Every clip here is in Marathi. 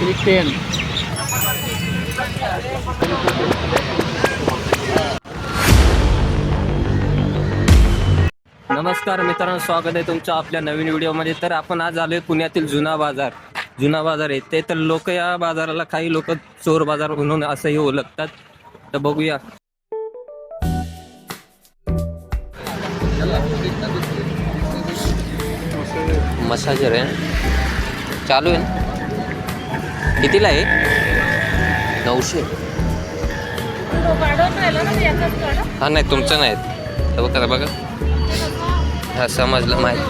10. नमस्कार मित्रांनो, स्वागत आहे तुमचं आपल्या नवीन व्हिडिओमध्ये. तर आपण आज आलोय पुण्यातील जुना बाजार येथे. तर लोक या बाजाराला काही लोक चोर बाजार म्हणून असंही ओळखतात. तर बघूया. मसाजर आहे, चालू आहे ना? कितीला आहे? 900. हा नाही, तुमचं नाही. बघा हा समजलं, माहिती.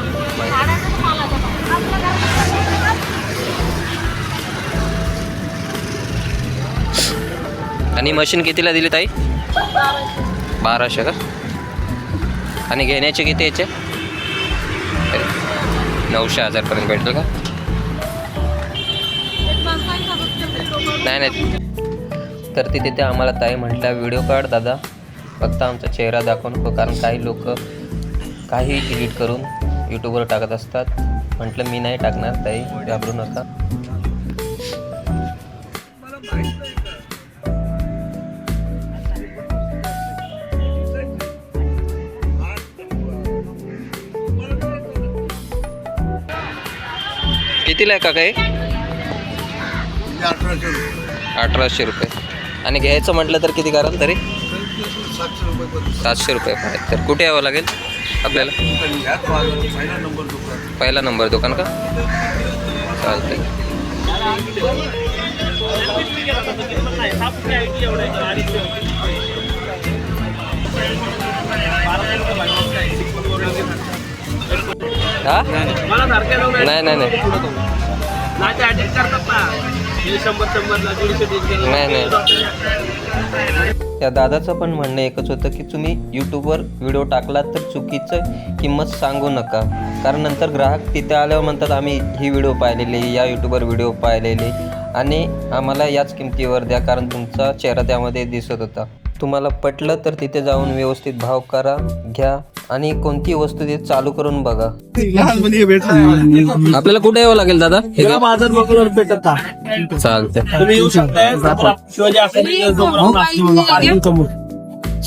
आणि मशीन कितीला दिली ताई? 1200 का? आणि घेण्याचे किती याचे? 900-1000 पर्यंत भेटेल का? नाही. तर तिथे आम्हाला ताई म्हटल्या, व्हिडिओ काढ दादा, फक्त आमचा चेहरा दाखवू नको, कारण काही लोक काही एडिट करून यूट्यूबवर टाकत असतात. म्हटलं मी नाही टाकणार ताई, घाबरू नका. कितीला आहे का काही? 1800 रुपये. आणि घ्यायचं म्हटलं तर किती कराल तरी? 700 रुपये. तर कुठे यावं लागेल आपल्याला? पहिला नंबर दुकान का? चालतंय. हा नाही. त्या दादाचं पण म्हणणं एकच होतं की तुम्ही यूट्यूबवर व्हिडिओ टाकला तर चुकीचं किंमत सांगू नका, कारण नंतर ग्राहक तिथे आल्यावर म्हणतात आम्ही ही व्हिडिओ पाहिलेली, या यूट्यूबवर व्हिडिओ पाहिलेली आणि आम्हाला याच किमतीवर द्या, कारण तुमचा चेहरा त्यामध्ये दिसत होता. तुम्हाला पटलं तर तिथे जाऊन व्यवस्थित भाव करा, घ्या आणि कोणती वस्तू ते चालू करून बघा. आपल्याला कुठे यावं लागेल दादा? बाजार बघून भेटत चालतंय. तुम्ही येऊ शकता.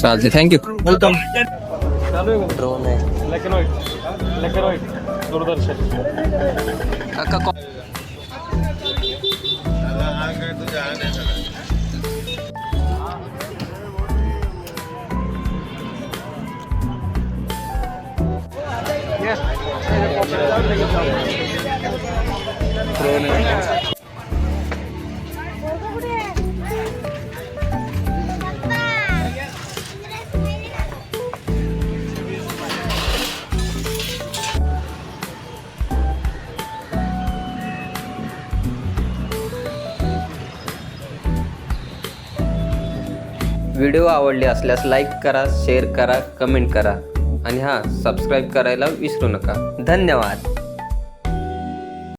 चालते, थँक्यू. वेलकम. ड्रोन आहे. ब्लॅक अँड व्हाईट दूरदर्शन. काका व्हिडिओ आवडले असल्यास लाईक करा, शेअर करा, कमेंट करा आणि सबस्क्राईब करायला विसरू नका. धन्यवाद.